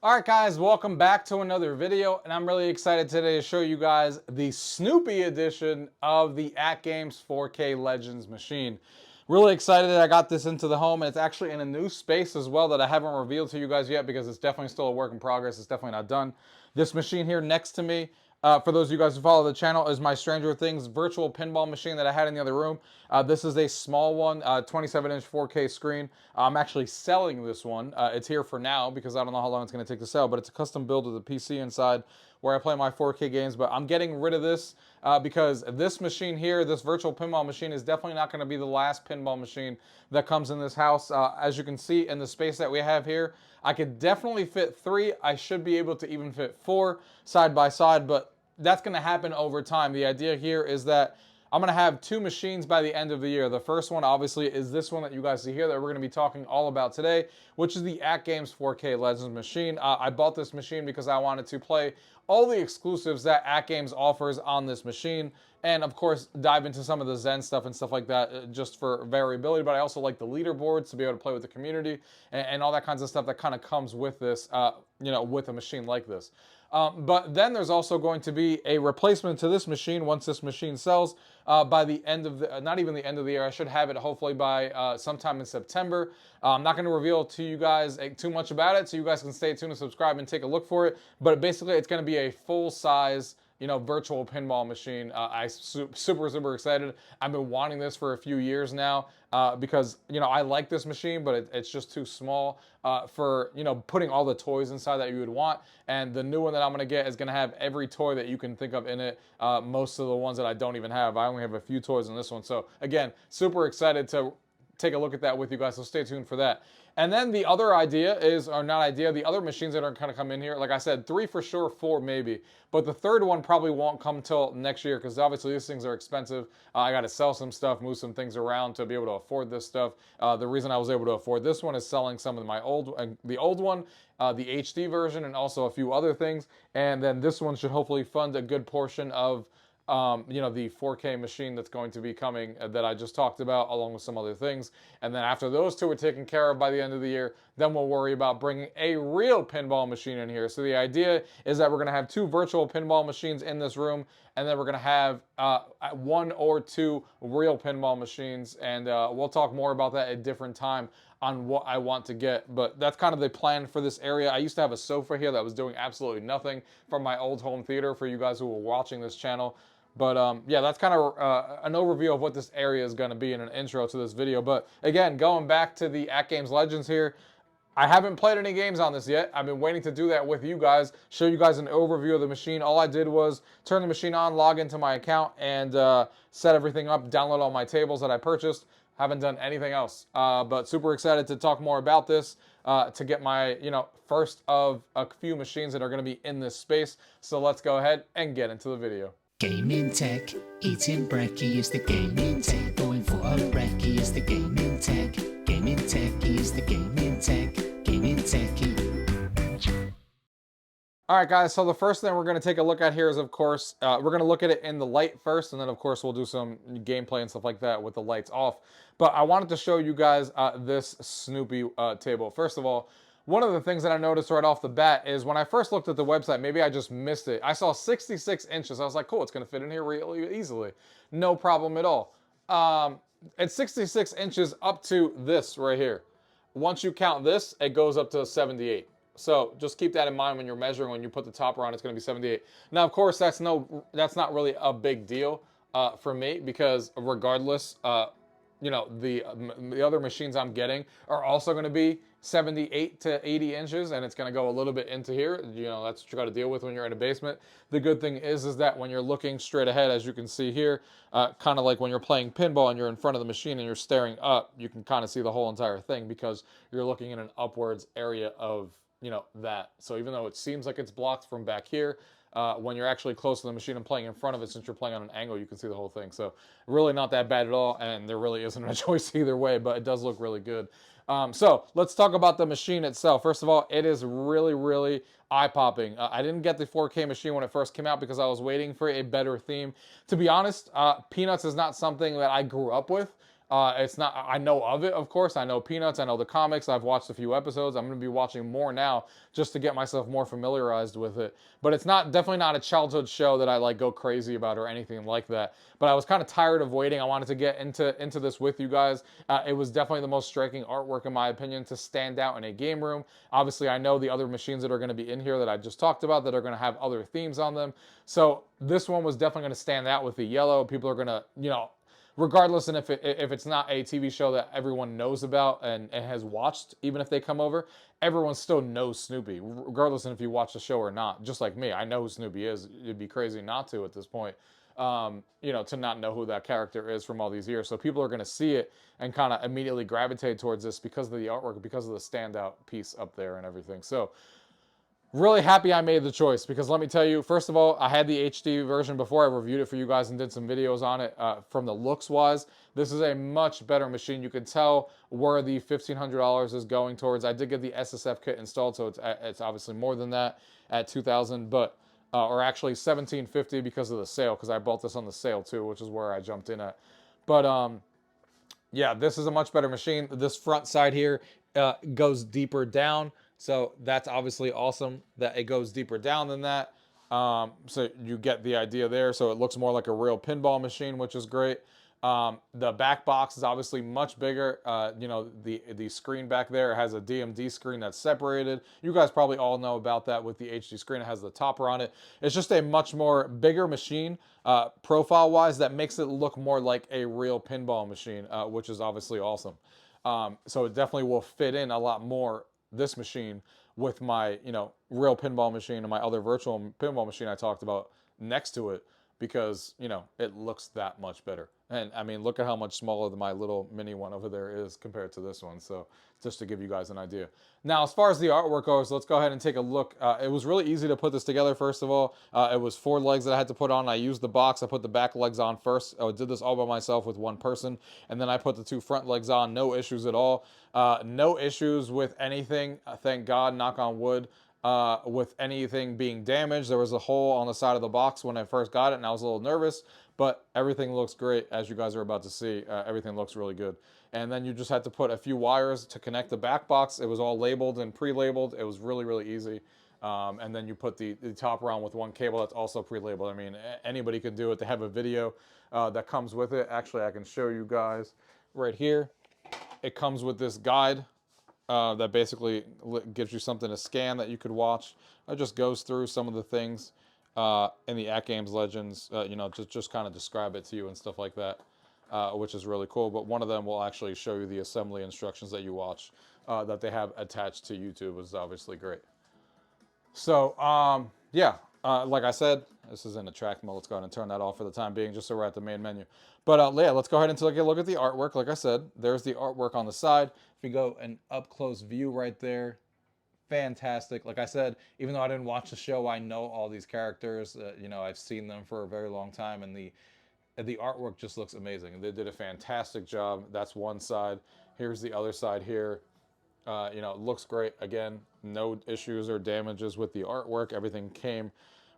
Alright guys, welcome back to another video, and I'm really excited today to show you guys the Snoopy edition of the AtGames 4K Legends machine. Really excited that I got this into the home, and it's actually in a new space as well that I haven't revealed to you guys yet because it's definitely still a work in progress. It's definitely not done. This machine here next to me, for those of you guys who follow the channel, is my Stranger Things virtual pinball machine that I had in the other room. This is a small one, 27-inch 4K screen. I'm actually selling this one. It's here for now because I don't know how long it's going to take to sell, but it's a custom build with a PC inside where I play my 4K games. But I'm getting rid of this because this machine here, this virtual pinball machine, is definitely not going to be the last pinball machine that comes in this house. As you can see in the space that we have here, I could definitely fit 3. I should be able to even fit 4 side by side, but that's going to happen over time. The idea here is that I'm going to have 2 machines by the end of the year. The first one, obviously, is this one that you guys see here that we're going to be talking all about today, which is the AtGames 4K Legends machine. I bought this machine because I wanted to play all the exclusives that AtGames offers on this machine, and of course dive into some of the Zen stuff and stuff like that just for variability. But I also like the leaderboards to be able to play with the community and all that kinds of stuff that kind of comes with this, with a machine like this. But then there's also going to be a replacement to this machine once this machine sells by the end of the, not even the end of the year. I should have it hopefully by sometime in September. I'm not going to reveal to you guys too much about it, so you guys can stay tuned and subscribe and take a look for it. But basically, it's going to be a full-size, virtual pinball machine. I'm super excited. I've been wanting this for a few years now because, I like this machine, but it's just too small for, putting all the toys inside that you would want. And the new one that I'm going to get is going to have every toy that you can think of in it. Most of the ones that I don't even have. I only have a few toys in this one. So, again, super excited to take a look at that with you guys, so stay tuned for that. And then the other idea is, or not idea, the other machines that are going to come in here, like I said, 3 for sure, 4 maybe. But the third one probably won't come till next year because obviously these things are expensive. I got to sell some stuff, move some things around to be able to afford this stuff. The reason I was able to afford this one is selling some of my the old one, the HD version, and also a few other things. And then this one should hopefully fund a good portion of the 4K machine that's going to be coming that I just talked about, along with some other things. And then after those 2 are taken care of by the end of the year, then we'll worry about bringing a real pinball machine in here. So the idea is that we're going to have 2 virtual pinball machines in this room, and then we're going to have 1 or 2 real pinball machines. And we'll talk more about that at a different time on what I want to get. But that's kind of the plan for this area. I used to have a sofa here that was doing absolutely nothing from my old home theater for you guys who were watching this channel. But yeah, that's kind of an overview of what this area is going to be in an intro to this video. But again, going back to the AtGames Legends here, I haven't played any games on this yet. I've been waiting to do that with you guys, show you guys an overview of the machine. All I did was turn the machine on, log into my account, and set everything up, download all my tables that I purchased. Haven't done anything else, but super excited to talk more about this, to get my, first of a few machines that are going to be in this space. So let's go ahead and get into the video. Gaming tech, eating brekkie is the gaming tech. Going for a brekkie is the gaming tech. Gaming techie is the gaming tech. Gaming techie. Alright guys, so the first thing we're going to take a look at here is, of course, we're going to look at it in the light first, and then of course we'll do some gameplay and stuff like that with the lights off. But I wanted to show you guys this Snoopy table. First of all, one of the things that I noticed right off the bat is when I first looked at the website, maybe I just missed it. I saw 66 inches. I was like, cool, it's going to fit in here really easily. No problem at all. It's 66 inches up to this right here. Once you count this, it goes up to 78. So just keep that in mind when you're measuring. When you put the topper on, it's going to be 78. Now, of course, that's not really a big deal for me because regardless, the other machines I'm getting are also going to be 78 to 80 inches, and it's going to go a little bit into here. That's what you got to deal with when you're in a basement. The good thing is that when you're looking straight ahead, as you can see here, kind of like when you're playing pinball and you're in front of the machine and you're staring up, you can kind of see the whole entire thing because you're looking in an upwards area of that. So even though it seems like it's blocked from back here, when you're actually close to the machine and playing in front of it, since you're playing on an angle, you can see the whole thing. So really not that bad at all, and there really isn't a choice either way, but it does look really good. So let's talk about the machine itself. First of all, it is really eye-popping. I didn't get the 4K machine when it first came out because I was waiting for a better theme. To be honest, Peanuts is not something that I grew up with. It's not, I know of it, of course. I know Peanuts, I know the comics, I've watched a few episodes. I'm going to be watching more now just to get myself more familiarized with it. But it's not, definitely not a childhood show that I like go crazy about or anything like that. But I was kind of tired of waiting. I wanted to get into this with you guys. It was definitely the most striking artwork, in my opinion, to stand out in a game room. Obviously, I know the other machines that are going to be in here that I just talked about that are going to have other themes on them. So this one was definitely going to stand out with the yellow. People are going to, you know, regardless, and if it's not a TV show that everyone knows about and has watched, even if they come over, everyone still knows Snoopy, regardless of if you watch the show or not. Just like me, I know who Snoopy is. It'd be crazy not to at this point. You know, to not know who that character is from all these years. So people are going to see it and kind of immediately gravitate towards this because of the artwork, because of the standout piece up there and everything. So really happy I made the choice, because let me tell you, first of all, I had the HD version before. I reviewed it for you guys and did some videos on it. From the looks wise, this is a much better machine. You can tell where the $1,500 is going towards. I did get the SSF kit installed, so it's obviously more than that at $2,000, but or actually $1,750 because of the sale, because I bought this on the sale too, which is where I jumped in at. But yeah, this is a much better machine. This front side here goes deeper down. So that's obviously awesome that it goes deeper down than that. So you get the idea there. So it looks more like a real pinball machine, which is great. The back box is obviously much bigger. You know, the screen back there has a DMD screen that's separated. You guys probably all know about that with the HD screen. It has the topper on it. It's just a much more bigger machine profile-wise that makes it look more like a real pinball machine, which is obviously awesome. So it definitely will fit in a lot more, this machine, with my, you know, real pinball machine and my other virtual pinball machine I talked about next to it, because, you know, it looks that much better. And I mean, look at how much smaller my little mini one over there is compared to this one. So just to give you guys an idea. Now, as far as the artwork goes, let's go ahead and take a look. It was really easy to put this together. First of all, it was 4 legs that I had to put on. I used the box. I put the back legs on first. I did this all by myself with one person. And then I put the 2 front legs on. No issues at all. No issues with anything. Thank God, knock on wood. With anything being damaged. There was a hole on the side of the box when I first got it, and I was a little nervous, but everything looks great, as you guys are about to see. Everything looks really good. And then you just had to put a few wires to connect the back box. It was all labeled and pre-labeled. It was really, really easy. And then you put the top round with one cable that's also pre-labeled. I mean, anybody can do it. They have a video that comes with it. Actually, I can show you guys right here. It comes with this guide that basically gives you something to scan that you could watch. It just goes through some of the things in the AtGames Legends, you know, just kind of describe it to you and stuff like that, which is really cool. But one of them will actually show you the assembly instructions that you watch that they have attached to YouTube, which is obviously great. So, yeah, like I said, this is in attract mode. Let's go ahead and turn that off for the time being, just so we're at the main menu. But yeah, let's go ahead and take a look at the artwork. Like I said, there's the artwork on the side. If you go an up-close view right there, fantastic. Like I said, even though I didn't watch the show, I know all these characters. You know, I've seen them for a very long time, and the artwork just looks amazing. They did a fantastic job. That's one side. Here's the other side here. You know, it looks great. Again, no issues or damages with the artwork. Everything came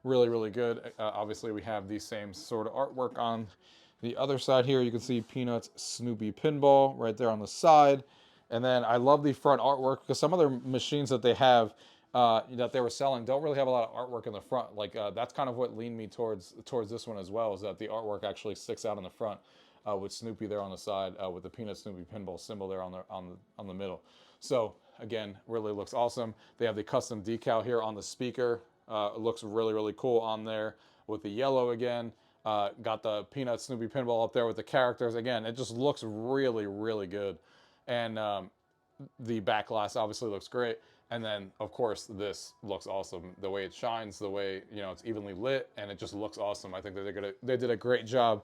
really, really good. Obviously, we have the same sort of artwork on the other side here. You can see Peanuts, Snoopy, Pinball right there on the side. And then I love the front artwork, because some other machines that they have that they were selling don't really have a lot of artwork in the front. Like that's kind of what leaned me towards this one as well, is that the artwork actually sticks out in the front with Snoopy there on the side, with the Peanut Snoopy Pinball symbol there on the middle. So again, really looks awesome. They have the custom decal here on the speaker. It looks really, really cool on there with the yellow again. Got the Peanut Snoopy Pinball up there with the characters. Again, it just looks really, really good. And the back glass obviously looks great. And then, of course, this looks awesome. The way it shines, the way, you know, it's evenly lit, and it just looks awesome. I think that they did a great job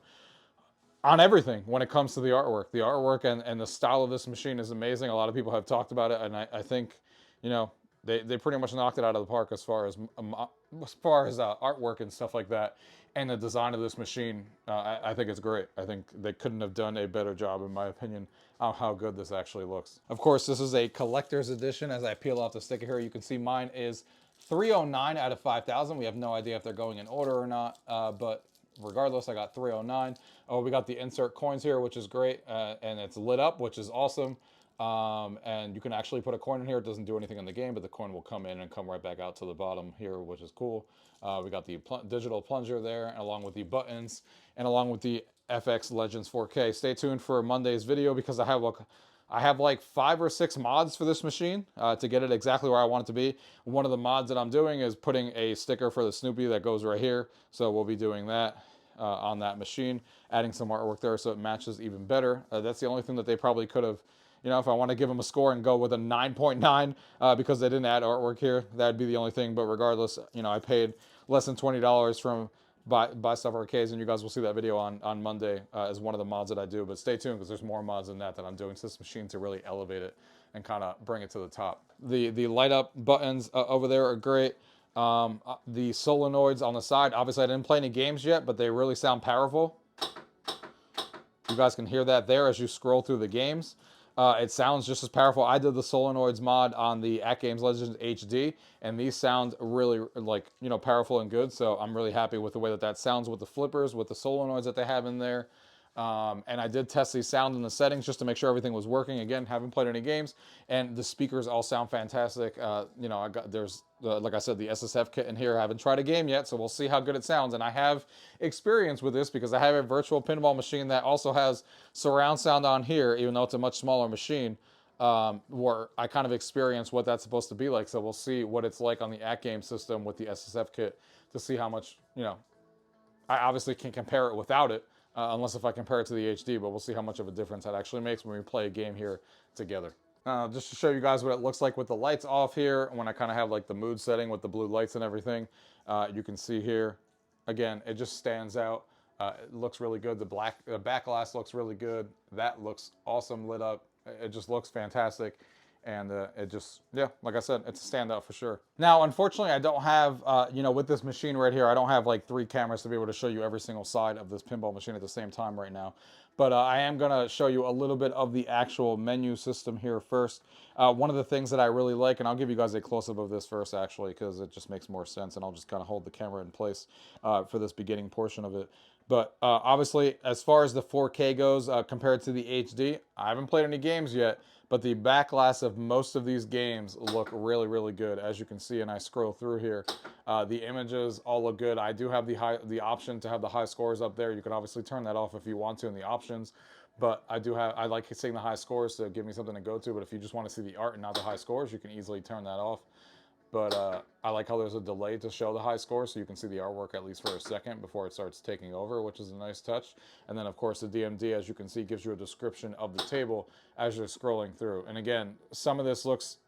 on everything when it comes to the artwork. The artwork and the style of this machine is amazing. A lot of people have talked about it, and I think, you know, they pretty much knocked it out of the park as far as artwork and stuff like that. And the design of this machine, I think it's great. I think they couldn't have done a better job, in my opinion, on how good this actually looks. Of course, this is a collector's edition. As I peel off the sticker here, you can see mine is 309 out of 5,000. We have no idea if they're going in order or not, but regardless, I got 309. Oh, we got the insert coins here, which is great, and it's lit up, which is awesome. And you can actually put a coin in here. It doesn't do anything in the game, but the coin will come in and come right back out to the bottom here, which is cool. We got the digital plunger there, along with the buttons, and along with the FX Legends 4K. Stay tuned for Monday's video because I have like 5 or 6 mods for this machine to get it exactly where I want it to be. One of the mods that I'm doing is putting a sticker for the Snoopy that goes right here. So we'll be doing that on that machine, adding some artwork there so it matches even better. That's the only thing that they probably could have, you know, if I want to give them a score and go with a 9.9 because they didn't add artwork here, that'd be the only thing. But regardless, you know, I paid less than $20 from buy stuff arcades, and you guys will see that video on Monday as one of the mods that I do. But stay tuned because there's more mods than that I'm doing to this machine to really elevate it and kind of bring it to the top. The light up buttons over there are great. The solenoids on the side, obviously I didn't play any games yet, but they really sound powerful. You guys can hear that there as you scroll through the games. It sounds just as powerful. I did the solenoids mod on the AtGames Legends HD, and these sound really, like, you know, powerful and good. So I'm really happy with the way that that sounds with the flippers, with the solenoids that they have in there. And I did test the sound in the settings just to make sure everything was working. Again, haven't played any games, and the speakers all sound fantastic. You know, there's like I said, the SSF kit in here. I haven't tried a game yet, so we'll see how good it sounds. And I have experience with this because I have a virtual pinball machine that also has surround sound on here, even though it's a much smaller machine. Where I kind of experience what that's supposed to be like. So we'll see what it's like on the AtGames system with the SSF kit to see how much, you know, I obviously can compare it without it. Unless if I compare it to the HD, but we'll see how much of a difference that actually makes when we play a game here together. Just to show you guys what it looks like with the lights off here, when I kind of have like the mood setting with the blue lights and everything, you can see here, again, it just stands out. It looks really good. The back glass looks really good. That looks awesome lit up. It just looks fantastic. And it just, yeah, like I said, it's a standout for sure. Now, unfortunately, I don't have, you know, with this machine right here, I don't have like 3 cameras to be able to show you every single side of this pinball machine at the same time right now. But I am going to show you a little bit of the actual menu system here first. One of the things that I really like, and I'll give you guys a close-up of this first, actually, because it just makes more sense, and I'll just kind of hold the camera in place for this beginning portion of it. But obviously, as far as the 4K goes, compared to the HD, I haven't played any games yet, but the back glass of most of these games look really, really good. As you can see, and I scroll through here, the images all look good. I do have the option to have the high scores up there. You can obviously turn that off if you want to in the options, but I like seeing the high scores to give me something to go to. But if you just want to see the art and not the high scores, you can easily turn that off. But I like how there's a delay to show the high score, so you can see the artwork at least for a second before it starts taking over, which is a nice touch. And then, of course, the DMD, as you can see, gives you a description of the table as you're scrolling through. And again, some of this looks...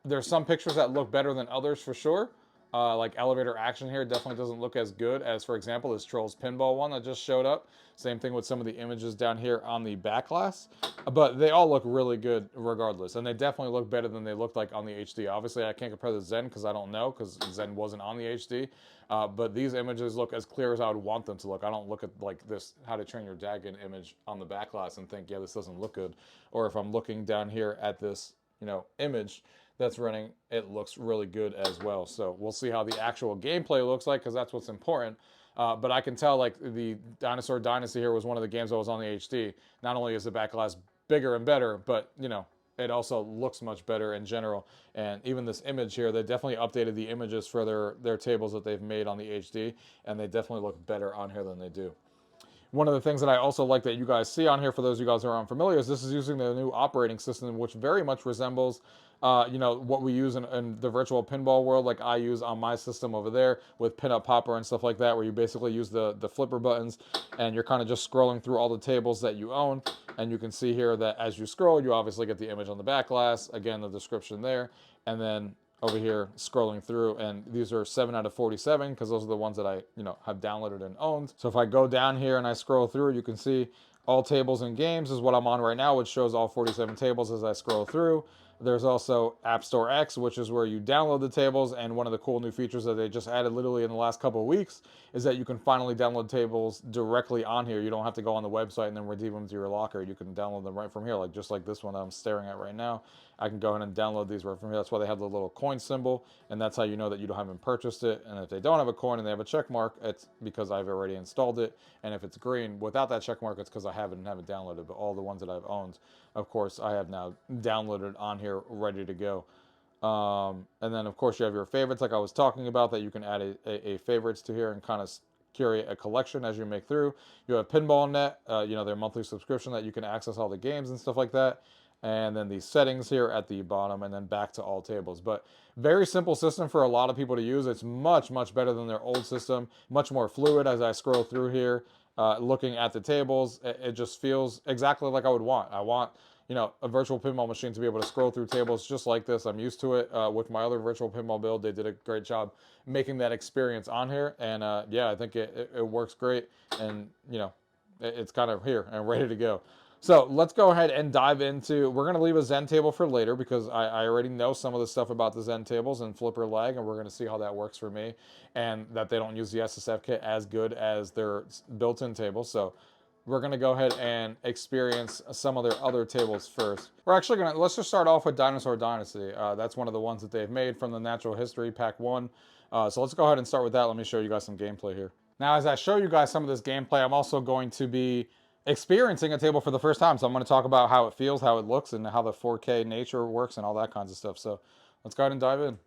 there's some pictures that look better than others for sure. Like elevator action here definitely doesn't look as good as, for example, this Trolls Pinball one that just showed up. Same thing with some of the images down here on the back glass. But they all look really good regardless. And they definitely look better than they looked like on the HD. Obviously, I can't compare the Zen because I don't know, because Zen wasn't on the HD. But these images look as clear as I would want them to look. I don't look at like this How to Train Your Dragon image on the back glass and think, yeah, this doesn't look good. Or if I'm looking down here at this, you know, image that's running, it looks really good as well. So we'll see how the actual gameplay looks like, because that's what's important. But I can tell, like, the Dinosaur Dynasty here was one of the games that was on the HD. Not only is the back glass bigger and better, but, you know, it also looks much better in general. And even this image here, they definitely updated the images for their tables that they've made on the HD, and they definitely look better on here than they do. One of the things that I also like that you guys see on here, for those of you guys who are unfamiliar, is this is using the new operating system, which very much resembles, you know, what we use in the virtual pinball world, like I use on my system over there with Pinup Popper and stuff like that, where you basically use the flipper buttons, and you're kind of just scrolling through all the tables that you own. And you can see here that as you scroll, you obviously get the image on the back glass, again, the description there, and then over here scrolling through, and these are 7 out of 47 because those are the ones that I, you know, have downloaded and owned. So if I go down here and I scroll through, you can see all tables and games is what I'm on right now, which shows all 47 tables as I scroll through. There's also App Store X, which is where you download the tables, and one of the cool new features that they just added literally in the last couple of weeks is that you can finally download tables directly on here. You don't have to go on the website and then redeem them to your locker. You can download them right from here, like just like this one that I'm staring at right now. I can go ahead and download these right from here. That's why they have the little coin symbol, and that's how you know that you haven't purchased it. And if they don't have a coin and they have a check mark, it's because I've already installed it. And if it's green without that check mark, it's because I haven't downloaded. But all the ones that I've owned, of course, I have now downloaded on here, ready to go. And then, of course, you have your favorites, like I was talking about, that you can add a favorites to here and kind of curate a collection as you make through. You have Pinball Net, you know, their monthly subscription that you can access all the games and stuff like that. And then the settings here at the bottom, and then back to all tables. But very simple system for a lot of people to use. It's much, much better than their old system. Much more fluid as I scroll through here, looking at the tables. It just feels exactly like I would want. I want, you know, a virtual pinball machine to be able to scroll through tables just like this. I'm used to it with my other virtual pinball build. They did a great job making that experience on here. And yeah, I think it works great. And, you know, it's kind of here and ready to go. So let's go ahead and dive into, we're going to leave a Zen table for later because I already know some of the stuff about the Zen tables and flipper lag, and we're going to see how that works for me, and that they don't use the SSF kit as good as their built-in tables. So we're going to go ahead and experience some of their other tables first. We're actually going to, let's just start off with Dinosaur Dynasty. That's one of the ones that they've made from the Natural History Pack 1. So let's go ahead and start with that. Let me show you guys some gameplay here. Now, as I show you guys some of this gameplay, I'm also going to be experiencing a table for the first time. So I'm going to talk about how it feels, how it looks, and how the 4K nature works and all that kinds of stuff. So let's go ahead and dive in.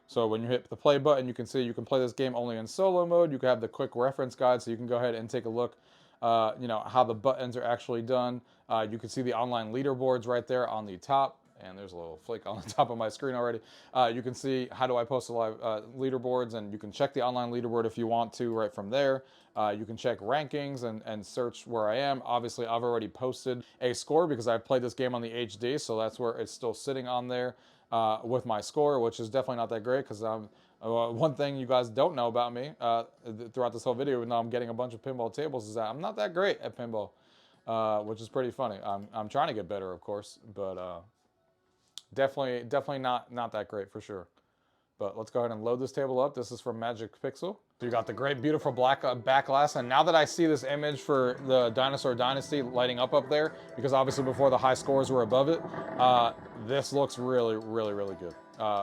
So when you hit the play button, you can see you can play this game only in solo mode. You can have the quick reference guide, so you can go ahead and take a look, you know, how the buttons are actually done. You can see the online leaderboards right there on the top. And there's a little flake on the top of my screen already. You can see how do I post a live leaderboards, and you can check the online leaderboard if you want to right from there. You can check rankings and search where I am. Obviously, I've already posted a score because I played this game on the HD, so that's where it's still sitting on there with my score, which is definitely not that great because I'm one thing you guys don't know about me throughout this whole video, even though I'm getting a bunch of pinball tables, is that I'm not that great at pinball, which is pretty funny. I'm trying to get better, of course, but definitely not that great for sure. But let's go ahead and load this table up. This is from Magic Pixel. So you got the great, beautiful black backglass. And now that I see this image for the Dinosaur Dynasty lighting up there, because obviously before the high scores were above it, this looks really, really, really good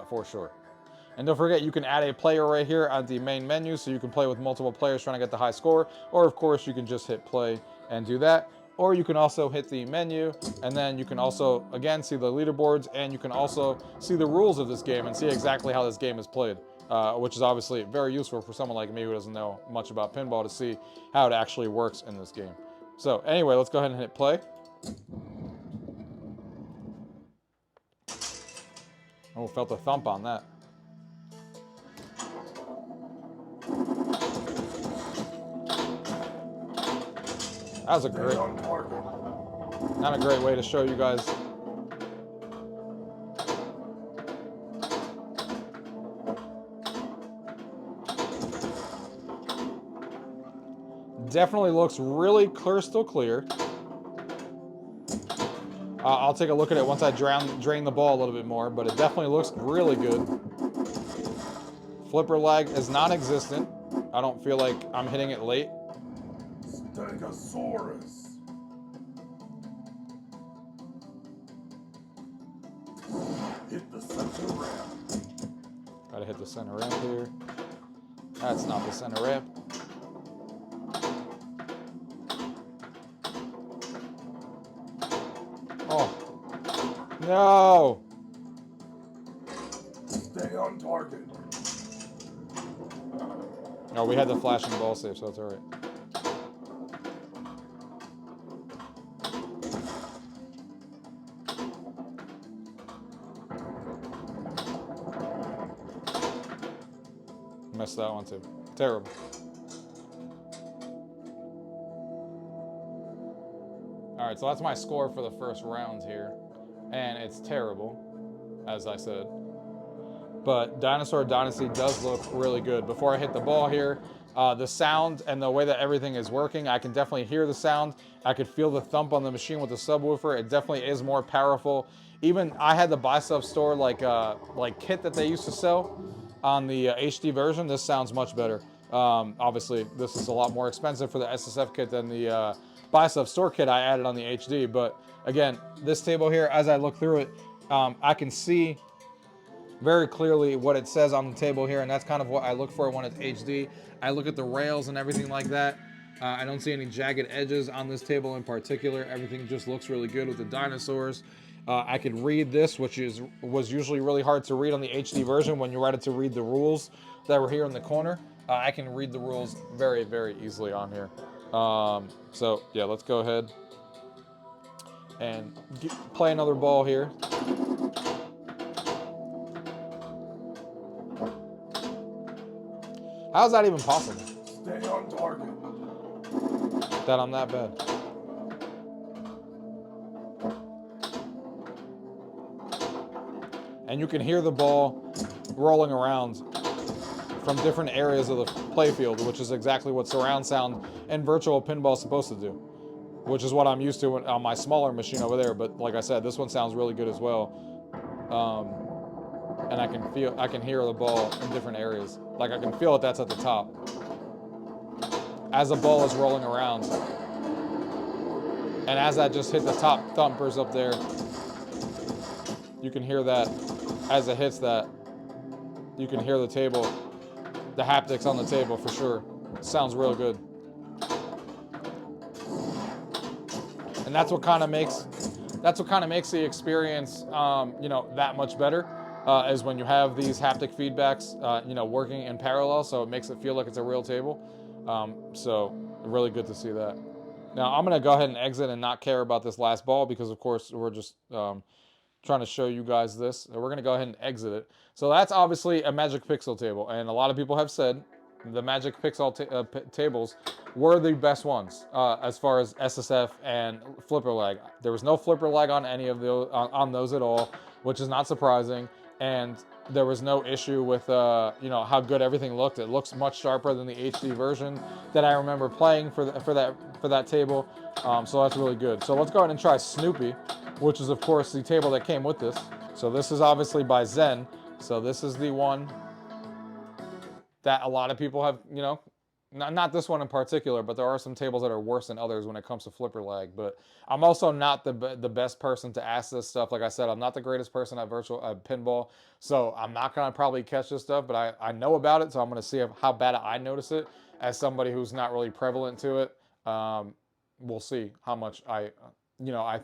for sure. And don't forget, you can add a player right here at the main menu, so you can play with multiple players trying to get the high score. Or of course, you can just hit play and do that. Or you can also hit the menu, and then you can also, again, see the leaderboards, and you can also see the rules of this game and see exactly how this game is played, which is obviously very useful for someone like me who doesn't know much about pinball to see how it actually works in this game. So anyway, let's go ahead and hit play. Oh, felt a thump on that. That was a great, not a great way to show you guys. Definitely looks really crystal clear. I'll take a look at it once I drain the ball a little bit more, but it definitely looks really good. Flipper lag is non-existent. I don't feel like I'm hitting it late. Stegosaurus. Hit the center ramp. Gotta hit the center ramp here. That's not the center ramp. Oh. No! Stay on target. No, we had the flashing ball save, so it's alright. Missed that one too. Terrible. Alright, so that's my score for the first round here. And it's terrible, as I said. But Dinosaur Dynasty does look really good. Before I hit the ball here, the sound and the way that everything is working, I can definitely hear the sound. I could feel the thump on the machine with the subwoofer. It definitely is more powerful. Even I had the buy stuff store like kit that they used to sell on the HD version. This sounds much better. Obviously, this is a lot more expensive for the SSF kit than the buy stuff store kit, I added on the HD. But again, this table here, as I look through it, I can see very clearly what it says on the table here, and that's kind of what I look for when it's HD. I look at the rails and everything like that. I don't see any jagged edges on this table in particular. Everything just looks really good with the dinosaurs. I could read this, which was usually really hard to read on the HD version when you wanted to read the rules that were here in the corner. I can read the rules very, very easily on here. So yeah, let's go ahead and play another ball here. How's that even possible? Stay on target. That I'm that bad. And you can hear the ball rolling around from different areas of the playfield, which is exactly what surround sound and virtual pinball is supposed to do, which is what I'm used to on my smaller machine over there. But like I said, this one sounds really good as well. And I can hear the ball in different areas. Like I can feel it, that's at the top. As the ball is rolling around. And as that just hit the top thumpers up there, you can hear that. As it hits that, you can hear the table, the haptics on the table for sure. Sounds real good. And that's what kind of makes the experience, you know, that much better. Is when you have these haptic feedbacks, you know, working in parallel, so it makes it feel like it's a real table. So really good to see that. Now I'm gonna go ahead and exit and not care about this last ball because of course we're just trying to show you guys this. So we're gonna go ahead and exit it. So that's obviously a Magic Pixel table, and a lot of people have said the Magic Pixel tables were the best ones as far as SSF and flipper lag. There was no flipper lag on any of those on those at all, which is not surprising. And there was no issue with you know, how good everything looked. It looks much sharper than the HD version that I remember playing for that table. So that's really good. So let's go ahead and try Snoopy, which is of course the table that came with this. So this is obviously by Zen. So this is the one that a lot of people have, you know, not this one in particular, but there are some tables that are worse than others when it comes to flipper lag. But I'm also not the best person to ask this stuff. Like I said, I'm not the greatest person at pinball, so I'm not gonna probably catch this stuff. But I know about it, so I'm gonna see how bad I notice it as somebody who's not really prevalent to it. We'll see how much I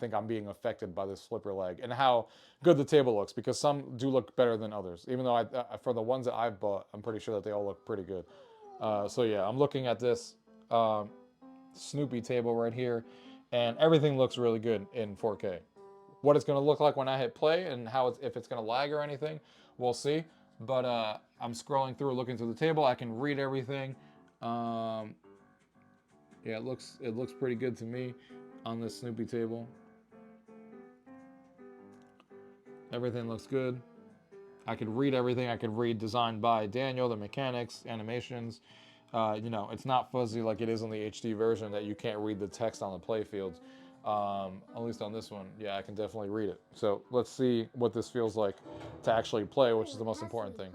think I'm being affected by this flipper lag and how good the table looks, because some do look better than others. Even though for the ones that I've bought, I'm pretty sure that they all look pretty good. So yeah, I'm looking at this Snoopy table right here, and everything looks really good in 4K. What it's going to look like when I hit play and if it's going to lag or anything, we'll see. But I'm scrolling through, looking through the table. I can read everything. Yeah, it looks pretty good to me on this Snoopy table. Everything looks good. I could read everything. I could read designed by Daniel, the mechanics, animations. You know, it's not fuzzy like it is on the HD version that you can't read the text on the play fields. At least on this one, yeah, I can definitely read it. So let's see what this feels like to actually play, which is the most important thing.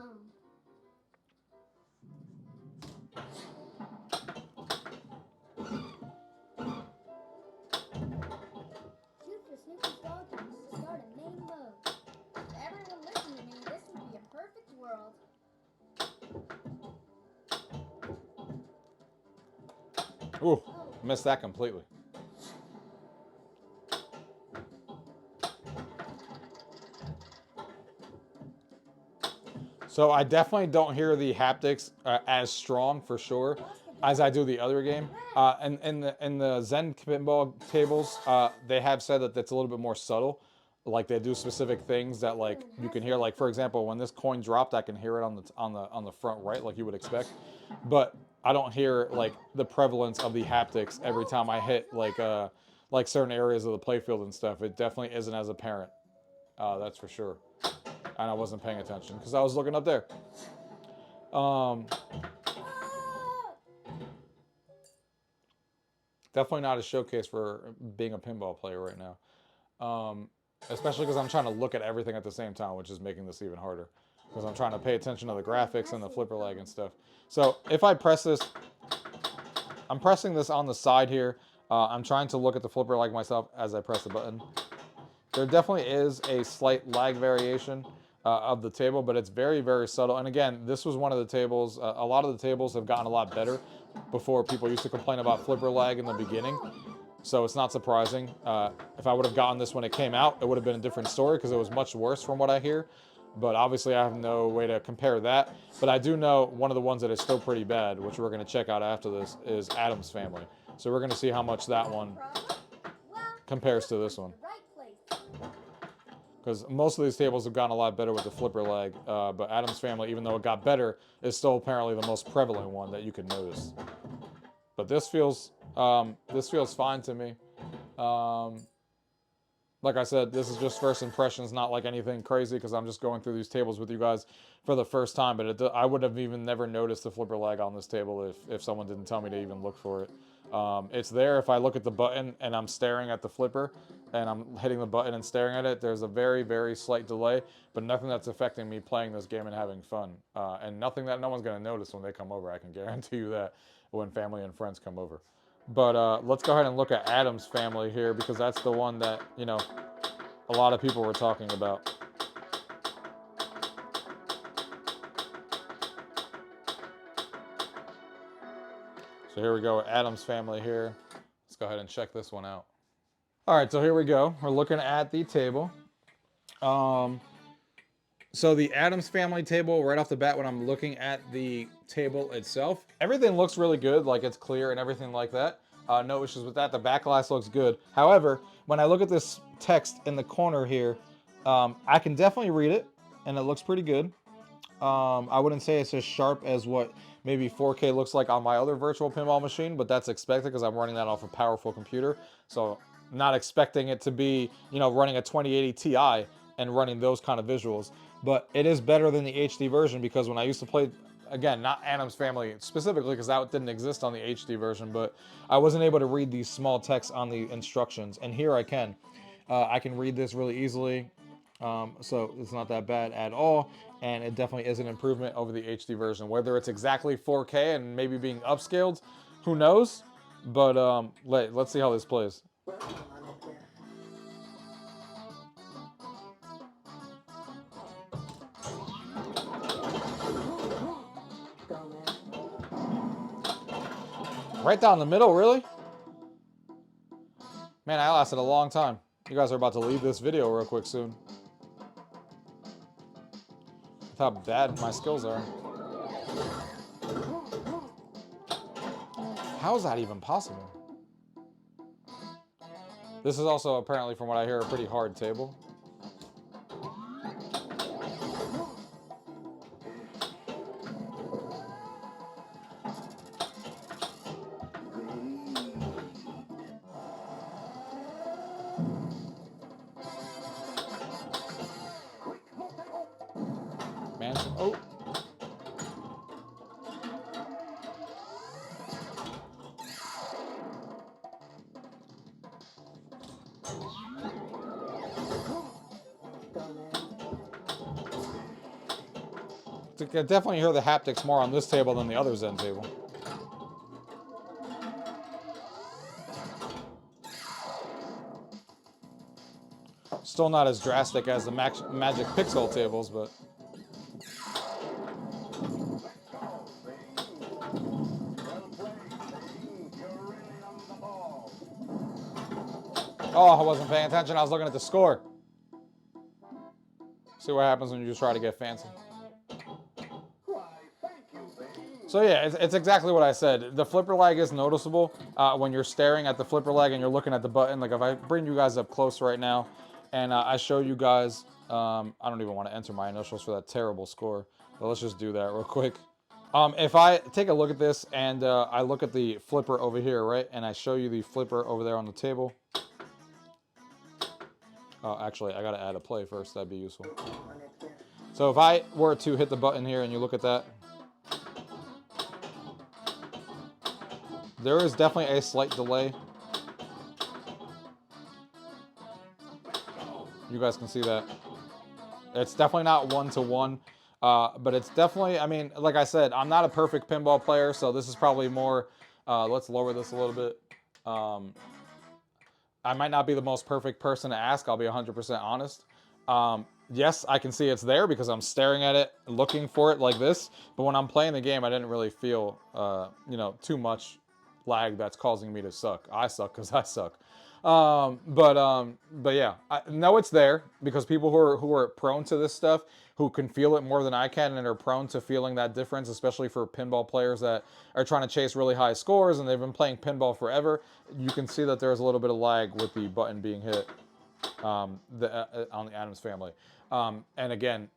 Ooh, missed that completely. So I definitely don't hear the haptics as strong for sure as I do the other game. And in the Zen pinball tables, they have said that it's a little bit more subtle. Like they do specific things that like you can hear. Like for example, when this coin dropped, I can hear it on the front right, like you would expect. But I don't hear like the prevalence of the haptics every time I hit like certain areas of the playfield and stuff. It definitely isn't as apparent. That's for sure. And I wasn't paying attention because I was looking up there. Definitely not a showcase for being a pinball player right now. Especially because I'm trying to look at everything at the same time, which is making this even harder. Because I'm trying to pay attention to the graphics and the flipper lag and stuff. So if I press this, I'm pressing this on the side here. I'm trying to look at the flipper leg myself as I press the button. There definitely is a slight lag variation of the table, but it's very, very subtle. And again, this was one of the tables. A lot of the tables have gotten a lot better. Before, people used to complain about flipper lag in the beginning. So it's not surprising. If I would have gotten this when it came out, it would have been a different story because it was much worse from what I hear. But obviously I have no way to compare that. But I do know one of the ones that is still pretty bad, which we're going to check out after this, is Addams Family. So we're going to see how much that one compares to this one. Because most of these tables have gotten a lot better with the flipper lag. But Addams Family, even though it got better, is still apparently the most prevalent one that you can notice. But this feels fine to me. Like I said, this is just first impressions, not like anything crazy, because I'm just going through these tables with you guys for the first time. But I would have even never noticed the flipper lag on this table if someone didn't tell me to even look for it. It's there if I look at the button and I'm staring at the flipper and I'm hitting the button and staring at it. There's a very, very slight delay, but nothing that's affecting me playing this game and having fun. And nothing that no one's going to notice when they come over. I can guarantee you that when family and friends come over. But let's go ahead and look at Addams Family here, because that's the one that, you know, a lot of people were talking about. So here we go, Addams Family here. Let's go ahead and check this one out. All right, so here we go. We're looking at the table. So the Addams Family table, right off the bat, when I'm looking at the table itself, everything looks really good, like it's clear and everything like that. No issues with that. The back glass looks good. However, when I look at this text in the corner here, I can definitely read it, and it looks pretty good. I wouldn't say it's as sharp as what maybe 4K looks like on my other virtual pinball machine, but that's expected because I'm running that off a powerful computer. So not expecting it to be, you know, running a 2080 Ti and running those kind of visuals. But it is better than the HD version, because when I used to play, again, not Addams Family specifically, because that didn't exist on the HD version, but I wasn't able to read these small text on the instructions, and here I can. I can read this really easily, so it's not that bad at all, and it definitely is an improvement over the HD version. Whether it's exactly 4K and maybe being upscaled, who knows? But let's see how this plays. Right down the middle, really? Man, I lasted a long time. You guys are about to leave this video real quick soon. With how bad my skills are. How is that even possible? This is also, apparently, from what I hear, a pretty hard table. Mansion. Oh. I can definitely hear the haptics more on this table than the other Zen table. Still not as drastic as the Magic Pixel tables, but... Oh, I wasn't paying attention. I was looking at the score. See what happens when you just try to get fancy. So yeah, it's exactly what I said. The flipper lag is noticeable when you're staring at the flipper lag and you're looking at the button. Like if I bring you guys up close right now and I show you guys, I don't even want to enter my initials for that terrible score, but let's just do that real quick. If I take a look at this and I look at the flipper over here, right, and I show you the flipper over there on the table. Oh, actually, I gotta add a play first. That'd be useful. So if I were to hit the button here and you look at that, there is definitely a slight delay. You guys can see that. It's definitely not one-to-one, but it's definitely, I mean, like I said, I'm not a perfect pinball player, so this is probably more, let's lower this a little bit. I might not be the most perfect person to ask. I'll be 100% honest. Yes, I can see it's there because I'm staring at it, looking for it like this. But when I'm playing the game, I didn't really feel, too much lag that's causing me to suck. I suck because I suck. But yeah, I know it's there because people who are prone to this stuff, who can feel it more than I can, and are prone to feeling that difference, especially for pinball players that are trying to chase really high scores and they've been playing pinball forever. You can see that there's a little bit of lag with the button being hit on the Addams Family. And again,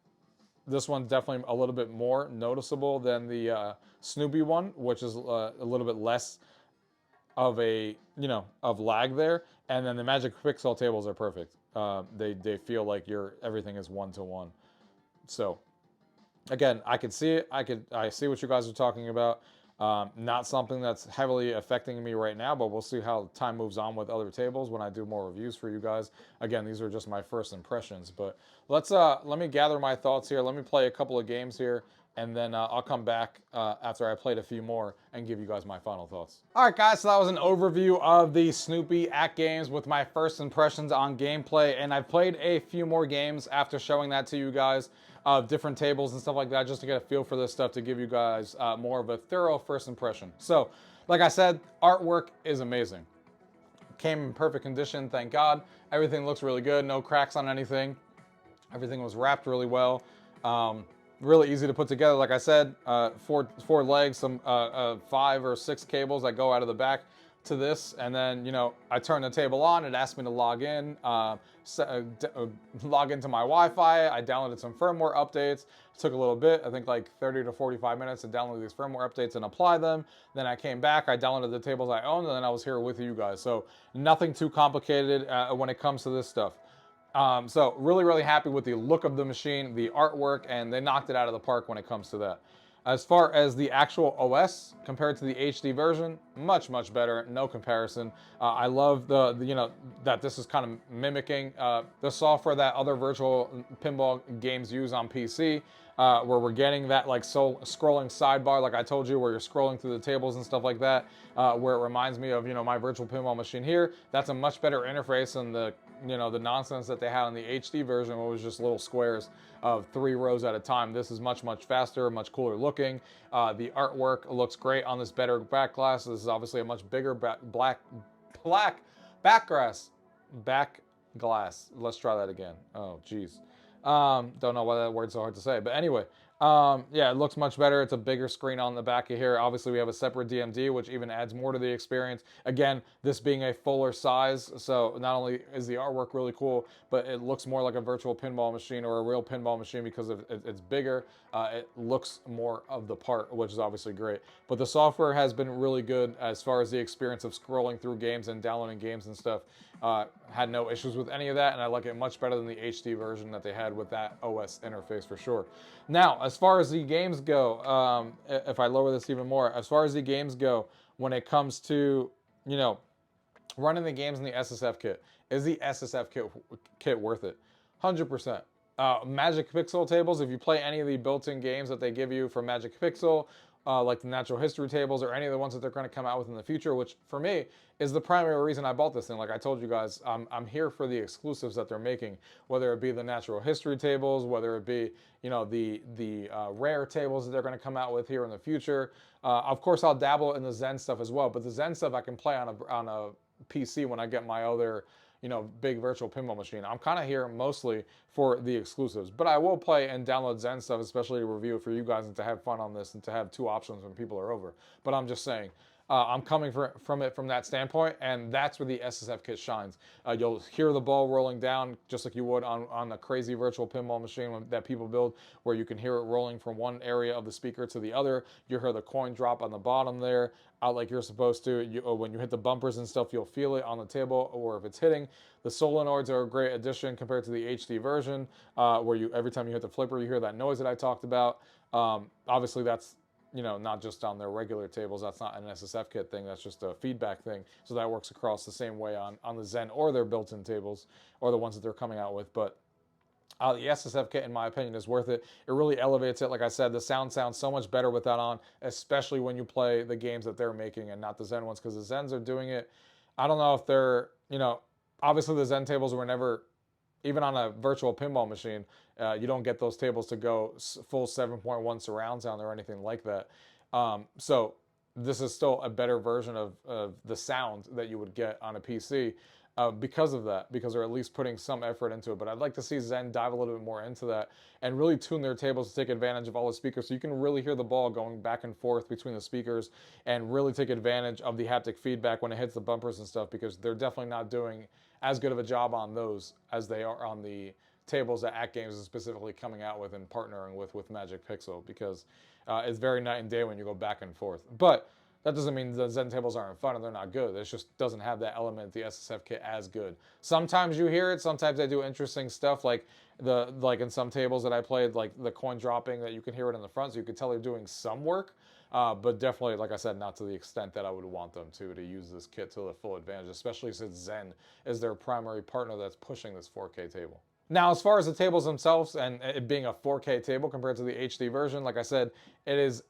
this one's definitely a little bit more noticeable than the Snoopy one, which is a little bit less of a of lag there. And then the Magic Pixel tables are perfect. They feel like everything is 1-to-1. So again, I could see it. I see what you guys are talking about. Not something that's heavily affecting me right now, but we'll see how time moves on with other tables when I do more reviews for you guys. Again, these are just my first impressions, but let me gather my thoughts here. Let me play a couple of games here, and then I'll come back after I played a few more and give you guys my final thoughts. All right, guys, so that was an overview of the Snoopy AtGames with my first impressions on gameplay, and I've played a few more games after showing that to you guys of different tables and stuff like that, just to get a feel for this stuff, to give you guys more of a thorough first impression. So, like I said, artwork is amazing. Came in perfect condition, thank God. Everything looks really good, no cracks on anything. Everything was wrapped really well. Really easy to put together. Like I said, four legs, some 5 or 6 cables that go out of the back to this, and then I turn the table on. It asked me to log in, log into my Wi-Fi. I downloaded some firmware updates. It took a little bit, I think like 30 to 45 minutes to download these firmware updates and apply them. Then I came back, I downloaded the tables I owned, and then I was here with you guys. So nothing too complicated when it comes to this stuff. So really happy with the look of the machine, the artwork, and they knocked it out of the park when it comes to that. As far as the actual OS compared to the HD version, much better, no comparison. I love that this is kind of mimicking the software that other virtual pinball games use on PC, where we're getting that like scrolling sidebar, like I told you, where you're scrolling through the tables and stuff like that, where it reminds me of my virtual pinball machine here. That's a much better interface than the nonsense that they had in the HD version, where it was just little squares of 3 rows at a time. This is much faster, much cooler looking. The artwork looks great on this better back glass. This is obviously a much bigger back glass. Let's try that again. Oh, geez. Don't know why that word's so hard to say, but anyway, yeah, it looks much better. It's a bigger screen on the back of here. Obviously, we have a separate DMD, which even adds more to the experience. Again, this being a fuller size, so not only is the artwork really cool, but it looks more like a virtual pinball machine or a real pinball machine because it's bigger. It looks more of the part, which is obviously great. But the software has been really good as far as the experience of scrolling through games and downloading games and stuff. Had no issues with any of that, and I like it much better than the HD version that they had with that OS interface for sure. Now, as far as the games go, if I lower this even more, as far as the games go, when it comes to, running the games in the SSF kit, is the SSF kit worth it? 100%. Magic Pixel tables, if you play any of the built-in games that they give you for Magic Pixel, like the natural history tables or any of the ones that they're going to come out with in the future, which for me is the primary reason I bought this thing. Like I told you guys, I'm here for the exclusives that they're making, whether it be the natural history tables, whether it be the rare tables that they're going to come out with here in the future. Of course, I'll dabble in the Zen stuff as well, but the Zen stuff I can play on a PC when I get my other big virtual pinball machine. I'm kind of here mostly for the exclusives, but I will play and download Zen stuff, especially to review it for you guys and to have fun on this and to have 2 options when people are over. But I'm just saying, I'm coming from it from that standpoint, and that's where the SSF kit shines. You'll hear the ball rolling down just like you would on a crazy virtual pinball machine that people build, where you can hear it rolling from one area of the speaker to the other. You hear the coin drop on the bottom there, out like you're supposed to. When you hit the bumpers and stuff, you'll feel it on the table, or if it's hitting. The solenoids are a great addition compared to the HD version, where every time you hit the flipper, you hear that noise that I talked about. Obviously, that's not just on their regular tables. That's not an SSF kit thing. That's just a feedback thing. So that works across the same way on the Zen or their built-in tables, or the ones that they're coming out with. But the SSF kit, in my opinion, is worth it. It really elevates it. Like I said, the sound sounds so much better with that on, especially when you play the games that they're making and not the Zen ones, because the Zens are doing it I don't know if they're, obviously the Zen tables were never, even on a virtual pinball machine, you don't get those tables to go full 7.1 surround sound or anything like that. So this is still a better version of the sound that you would get on a PC because of that, because they're at least putting some effort into it. But I'd like to see Zen dive a little bit more into that and really tune their tables to take advantage of all the speakers, so you can really hear the ball going back and forth between the speakers and really take advantage of the haptic feedback when it hits the bumpers and stuff, because they're definitely not doing as good of a job on those as they are on the tables that AtGames is specifically coming out with and partnering with Magic Pixel, because it's very night and day when you go back and forth. But that doesn't mean the Zen tables aren't fun and they're not good. It just doesn't have that element, the SSF kit, as good. Sometimes you hear it. Sometimes they do interesting stuff, like in some tables that I played, like the coin dropping, that you can hear it in the front, so you can tell they're doing some work. But definitely, like I said, not to the extent that I would want them to use this kit to the full advantage, especially since Zen is their primary partner that's pushing this 4K table. Now, as far as the tables themselves and it being a 4K table compared to the HD version, like I said, it is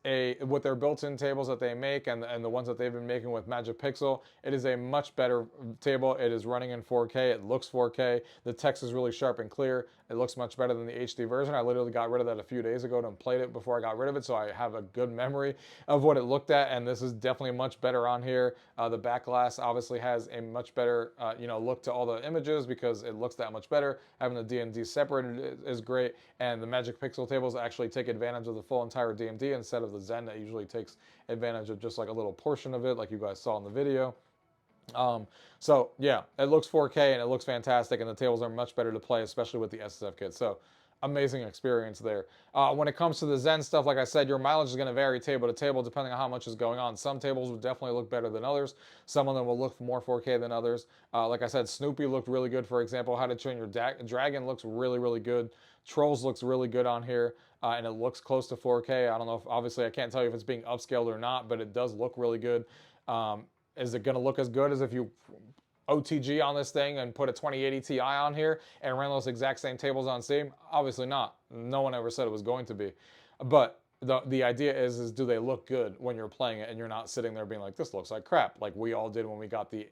with their built-in tables that they make and the ones that they've been making with Magic Pixel, it is a much better table. It is running in 4K. It looks 4K. The text is really sharp and clear. It looks much better than the HD version. I literally got rid of that a few days ago and played it before I got rid of it, so I have a good memory of what it looked at, and this is definitely much better on here. The back glass obviously has a much better look to all the images because it looks that much better. Having the DMD separated is great, and the Magic Pixel tables actually take advantage of the full entire DMD instead of the Zen that usually takes advantage of just like a little portion of it, like you guys saw in the video. So yeah, it looks 4K and it looks fantastic, and the tables are much better to play, especially with the SSF kit. So amazing experience there. When it comes to the Zen stuff, like I said, your mileage is going to vary table to table depending on how much is going on. Some tables will definitely look better than others. Some of them will look more 4K than others. Like I said, Snoopy looked really good, for example. How to Train Your Dragon looks really, really good. Trolls looks really good on here, and it looks close to 4K. I don't know if, obviously, I can't tell you if it's being upscaled or not, but it does look really good. Is it going to look as good as if you OTG on this thing and put a 2080 Ti on here and ran those exact same tables on Steam? Obviously not. No one ever said it was going to be. But the idea is do they look good when you're playing it and you're not sitting there being like, this looks like crap, like we all did when we got the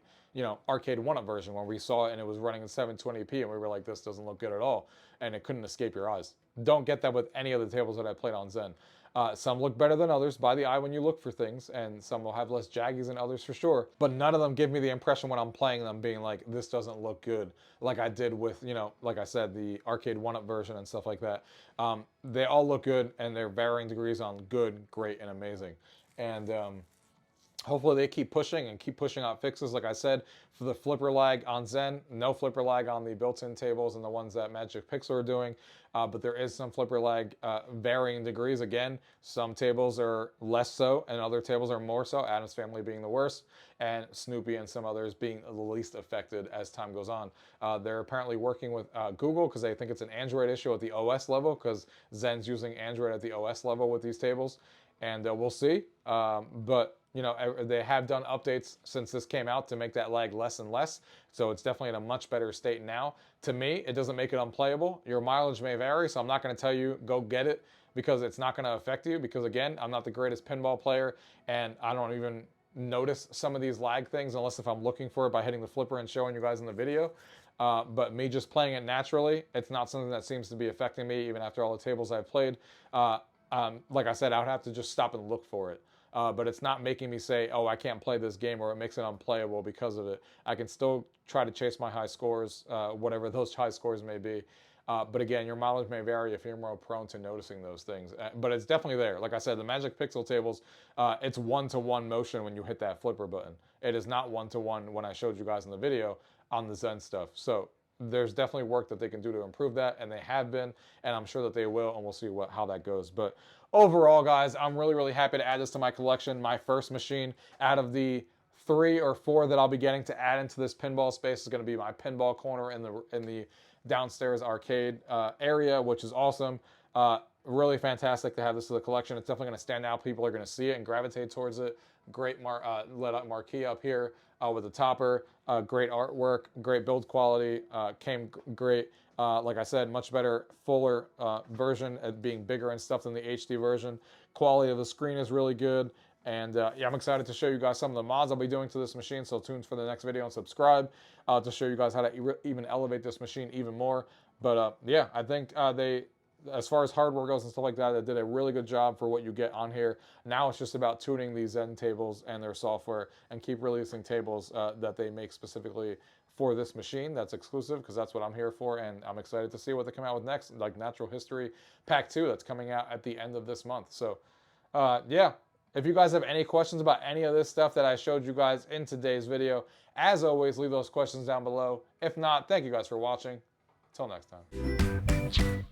arcade 1-up version, when we saw it and it was running in 720p and we were like, this doesn't look good at all, and it couldn't escape your eyes. Don't get that with any of the tables that I played on Zen. Some look better than others by the eye when you look for things, and some will have less jaggies than others for sure. But none of them give me the impression when I'm playing them being like, this doesn't look good, like I did with, like I said, the arcade 1-up version and stuff like that. They all look good, and they're varying degrees on good, great, and amazing. And hopefully they keep pushing and keep pushing out fixes. Like I said, for the flipper lag on Zen, no flipper lag on the built-in tables and the ones that Magic Pixel are doing. But there is some flipper lag, varying degrees. Again, some tables are less so and other tables are more so, Addams Family being the worst, and Snoopy and some others being the least affected as time goes on. They're apparently working with Google because they think it's an Android issue at the OS level, because Zen's using Android at the OS level with these tables. And we'll see. But they have done updates since this came out to make that lag less and less. So it's definitely in a much better state now. To me, it doesn't make it unplayable. Your mileage may vary, so I'm not going to tell you go get it, because it's not going to affect you. Because again, I'm not the greatest pinball player, and I don't even notice some of these lag things unless if I'm looking for it by hitting the flipper and showing you guys in the video. But me just playing it naturally, it's not something that seems to be affecting me even after all the tables I've played. Like I said, I would have to just stop and look for it. But it's not making me say, oh, I can't play this game, or it makes it unplayable because of it. I can still try to chase my high scores, whatever those high scores may be. But again, your mileage may vary if you're more prone to noticing those things. But it's definitely there. Like I said, the Magic Pixel tables, it's one-to-one motion when you hit that flipper button. It is not one-to-one when I showed you guys in the video on the Zen stuff. So there's definitely work that they can do to improve that, and they have been, and I'm sure that they will, and we'll see how that goes. But overall, guys, I'm really, really happy to add this to my collection. My first machine out of the 3 or 4 that I'll be getting to add into this pinball space is going to be my pinball corner in the downstairs arcade area, which is awesome. Really fantastic to have this in the collection. It's definitely going to stand out. People are going to see it and gravitate towards it. Great lit up marquee up here with the topper. Great artwork, great build quality. Came great. Like I said, much better, fuller version, being bigger and stuff than the HD version. Quality of the screen is really good. And yeah, I'm excited to show you guys some of the mods I'll be doing to this machine. So tune for the next video and subscribe to show you guys how to even elevate this machine even more. But yeah, I think as far as hardware goes and stuff like that, they did a really good job for what you get on here. Now it's just about tuning these Zen tables and their software and keep releasing tables that they make specifically for this machine that's exclusive, because that's what I'm here for. And I'm excited to see what they come out with next, like Natural History Pack 2 that's coming out at the end of this month. So yeah, if you guys have any questions about any of this stuff that I showed you guys in today's video, as always, leave those questions down below. If not, thank you guys for watching. Until next time.